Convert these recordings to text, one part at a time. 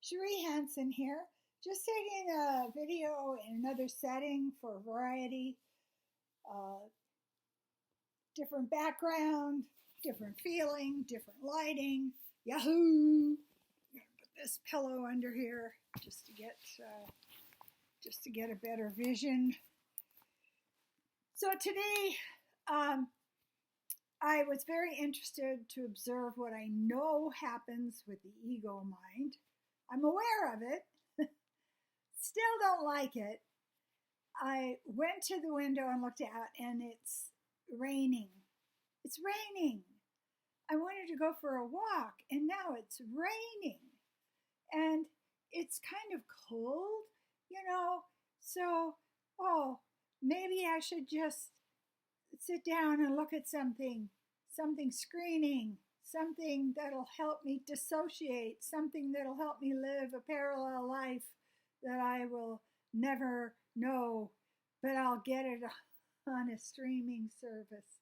Cherie Hanson here, just taking a video in another setting for variety, uh, different background, different feeling, different lighting. Yahoo! I'm gonna put this pillow under here just to get a better vision. So today, I was very interested to observe what I know happens with the ego mind. I'm aware of it, still don't like it. I went to the window and looked out, and it's raining. It's raining. I wanted to go for a walk, and now it's raining. And it's kind of cold, so, maybe I should just sit down and look at something screening, something that'll help me dissociate, something that'll help me live a parallel life that I will never know, but I'll get it on a streaming service.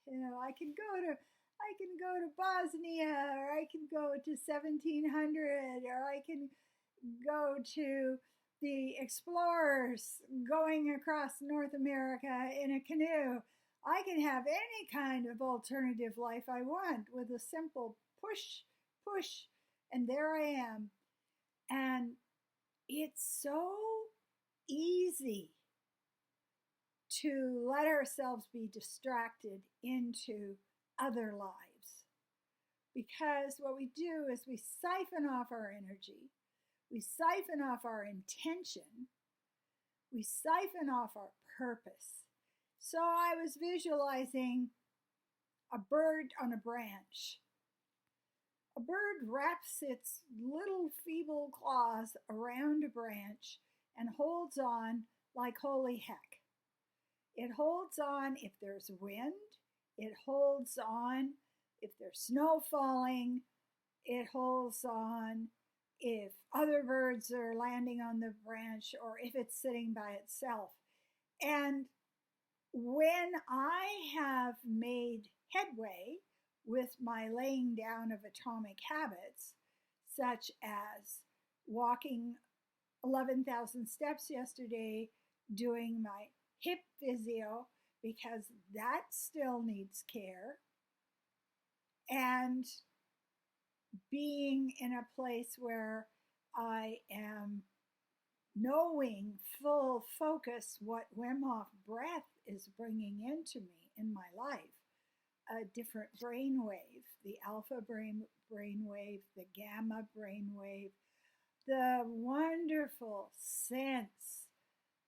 I can go to Bosnia, or I can go to 1700, or I can go to the explorers going across North America in a canoe. I can have any kind of alternative life I want with a simple push, and there I am. And it's so easy to let ourselves be distracted into other lives, because what we do is we siphon off our energy, we siphon off our intention, we siphon off our purpose. So I was visualizing a bird on a branch. A bird wraps its little feeble claws around a branch and holds on like holy heck. It holds on if there's wind. It holds on if there's snow falling. It holds on if other birds are landing on the branch, or if it's sitting by itself. And when I have made headway with my laying down of atomic habits, such as walking 11,000 steps yesterday, doing my hip physio because that still needs care, and being in a place where I am knowing full focus what Wim Hof breath is bringing into me in my life, a different brain wave, the alpha brain wave, the gamma brain wave, the wonderful sense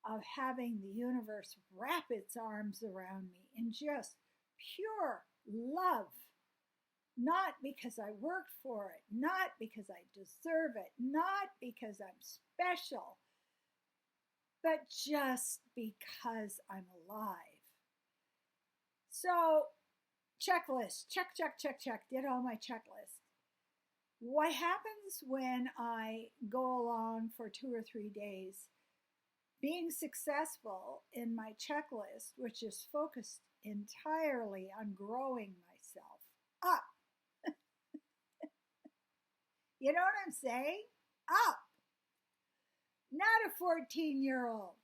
of having the universe wrap its arms around me in just pure love. Not because I worked for it, not because I deserve it, not because I'm special, but just because I'm alive. So, checklist, check, did all my checklists. What happens when I go along for 2 or 3 days being successful in my checklist, which is focused entirely on growing myself up? You know what I'm saying? Up. Not a 14-year-old,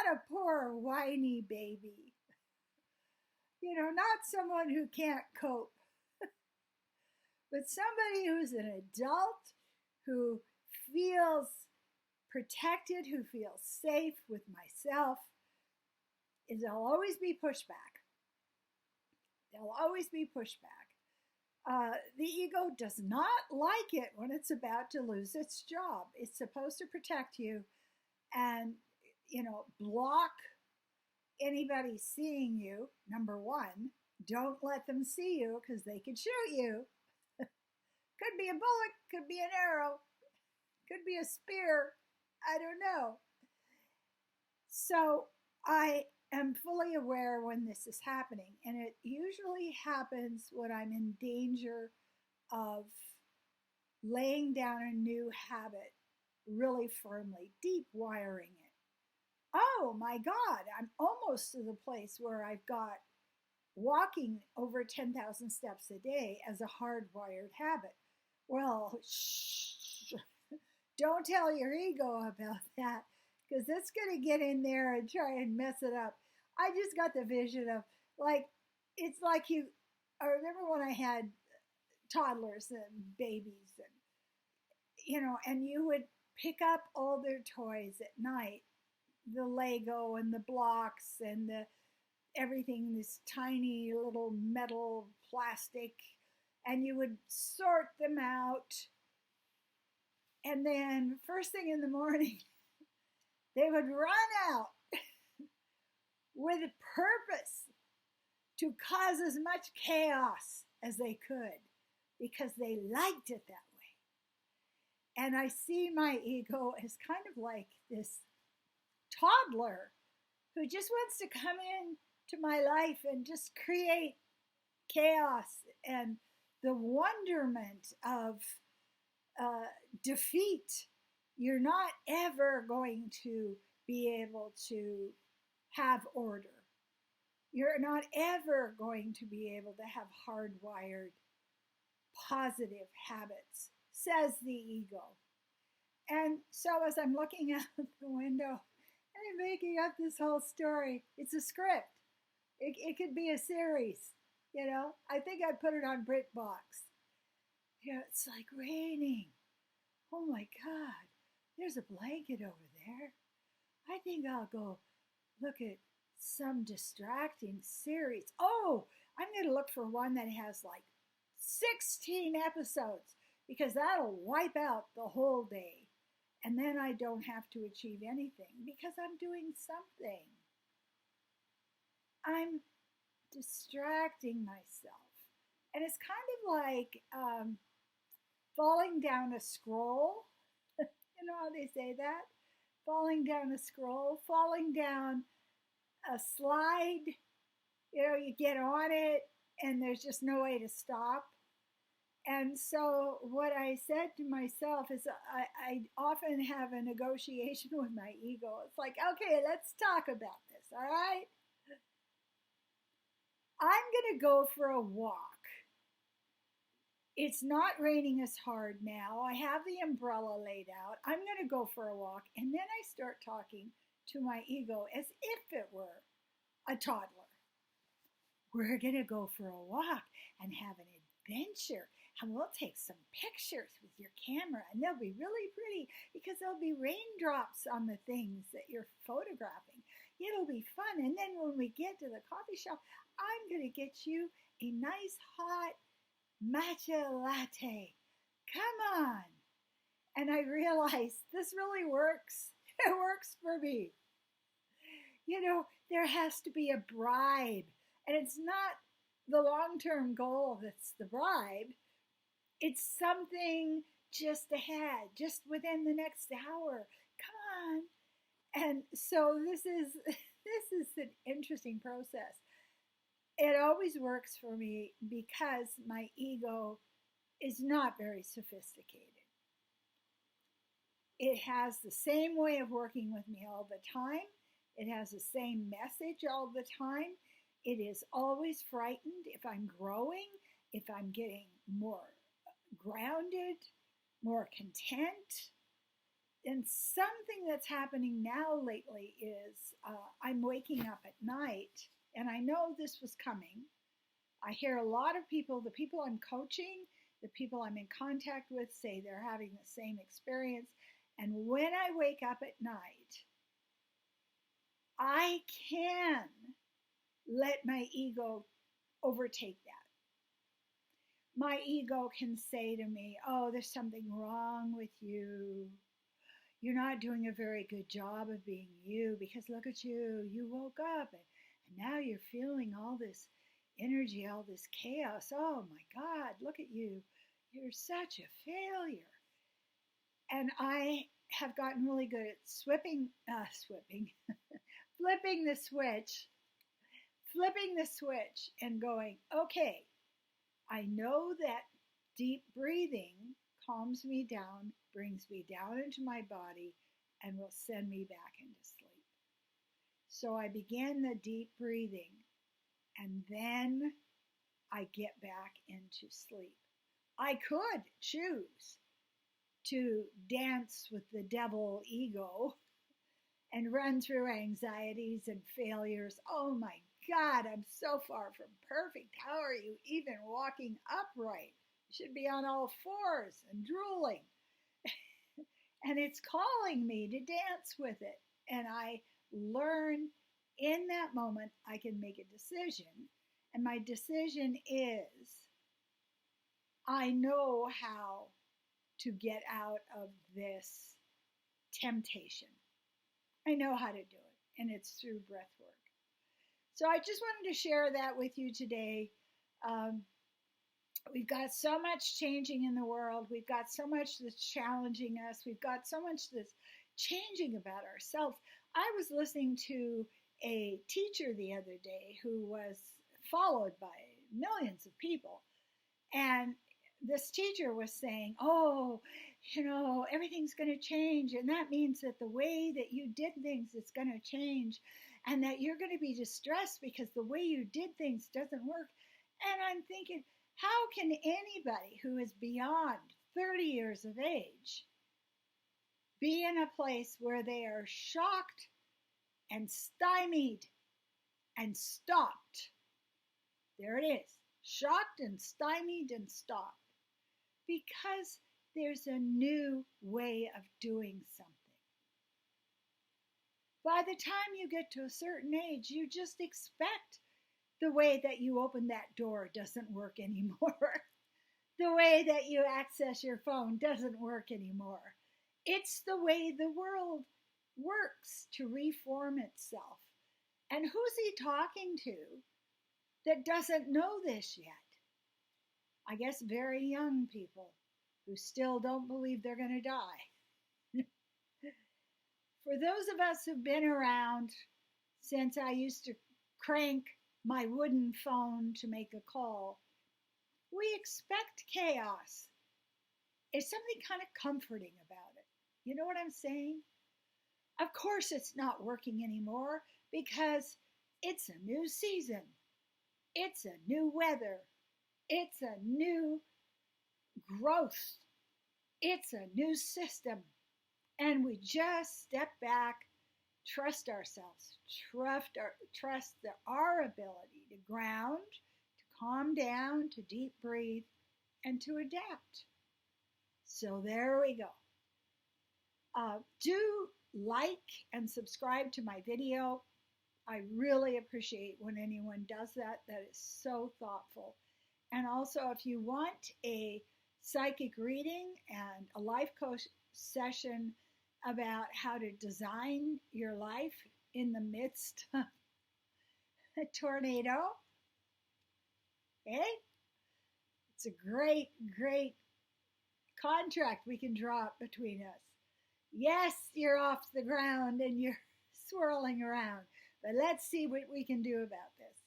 not a poor whiny baby, not someone who can't cope, but somebody who's an adult, who feels protected, who feels safe with myself. There'll always be pushback. There'll always be pushback. The ego does not like it when it's about to lose its job. It's supposed to protect you and, block anybody seeing you. Number one, don't let them see you because they could shoot you. Could be a bullet, could be an arrow, could be a spear. I don't know. So I am fully aware when this is happening, and it usually happens when I'm in danger of laying down a new habit really firmly, deep wiring it. Oh my God, I'm almost to the place where I've got walking over 10,000 steps a day as a hardwired habit. Well, don't tell your ego about that, because it's going to get in there and try and mess it up. I just got the vision of, like, it's like I remember when I had toddlers and babies, and you would pick up all their toys at night, the Lego and the blocks and the everything, this tiny little metal plastic, and you would sort them out. And then first thing in the morning, they would run out with a purpose to cause as much chaos as they could, because they liked it that way. And I see my ego as kind of like this toddler who just wants to come in to my life and just create chaos and the wonderment of defeat. You're not ever going to be able to have order. You're not ever going to be able to have hardwired positive habits, says the ego. And so as I'm looking out the window and I'm making up this whole story, it's a script. It could be a series, I think I'd put it on BritBox. It's like raining. Oh my God, there's a blanket over there. I think I'll go look at some distracting series. Oh, I'm going to look for one that has like 16 episodes, because that'll wipe out the whole day. And then I don't have to achieve anything because I'm doing something. I'm distracting myself. And it's kind of like falling down a scroll. You know how they say that? Falling down a scroll, falling down a slide. You get on it and there's just no way to stop. And so what I said to myself is I often have a negotiation with my ego. It's like, okay, let's talk about this, all right? I'm going to go for a walk. It's not raining as hard now. I have the umbrella laid out. I'm going to go for a walk. And then I start talking to my ego as if it were a toddler. We're going to go for a walk and have an adventure. And we'll take some pictures with your camera. And they'll be really pretty because there'll be raindrops on the things that you're photographing. It'll be fun. And then when we get to the coffee shop, I'm going to get you a nice hot matcha latte. Come on. And I realized this really works. It works for me. There has to be a bribe. And it's not the long-term goal that's the bribe. It's something just ahead, just within the next hour. Come on. And so this is an interesting process. It always works for me because my ego is not very sophisticated. It has the same way of working with me all the time. It has the same message all the time. It is always frightened if I'm growing, if I'm getting more grounded, more content. And something that's happening now lately is I'm waking up at night, and I know this was coming. I hear a lot of people, the people I'm coaching, the people I'm in contact with say they're having the same experience. And when I wake up at night, I can let my ego overtake that. My ego can say to me, oh, there's something wrong with you. You're not doing a very good job of being you, because look at you. You woke up and now you're feeling all this energy, all this chaos. Oh my God, look at you. You're such a failure. And I have gotten really good at flipping the switch and going, okay, I know that deep breathing calms me down, brings me down into my body, and will send me back into sleep. So I began the deep breathing, and then I get back into sleep. I could choose to dance with the devil ego and run through anxieties and failures. Oh my God, I'm so far from perfect. How are you even walking upright? You should be on all fours and drooling. And it's calling me to dance with it. And I learn in that moment I can make a decision. And my decision is I know how to get out of this temptation. I know how to do it, and it's through breath work. So I just wanted to share that with you today. We've got so much changing in the world. We've got so much that's challenging us. We've got so much that's changing about ourselves. I was listening to a teacher the other day who was followed by millions of people. And this teacher was saying, oh, everything's going to change. And that means that the way that you did things is going to change. And that you're going to be distressed because the way you did things doesn't work. And I'm thinking, how can anybody who is beyond 30 years of age be in a place where they are shocked and stymied and stopped? There it is. Shocked and stymied and stopped. Because there's a new way of doing something. By the time you get to a certain age, you just expect the way that you open that door doesn't work anymore. The way that you access your phone doesn't work anymore. It's the way the world works to reform itself. And who's he talking to that doesn't know this yet? I guess very young people who still don't believe they're going to die. For those of us who've been around since I used to crank my wooden phone to make a call, we expect chaos. There's something kind of comforting about it. You know what I'm saying? Of course it's not working anymore because it's a new season. It's a new weather. It's a new growth. It's a new system. And we just step back, trust ourselves, trust our ability to ground, to calm down, to deep breathe, and to adapt. So there we go. Do like and subscribe to my video. I really appreciate when anyone does that. That is so thoughtful. And also, if you want a psychic reading and a life coach session about how to design your life in the midst of a tornado, okay? It's a great, great contract we can draw up between us. Yes, you're off the ground and you're swirling around, but let's see what we can do about this.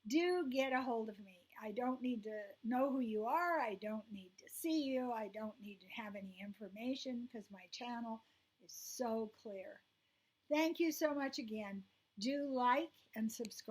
Do get a hold of me. I don't need to know who you are. I don't need to see you. I don't need to have any information because my channel is so clear. Thank you so much again. Do like and subscribe.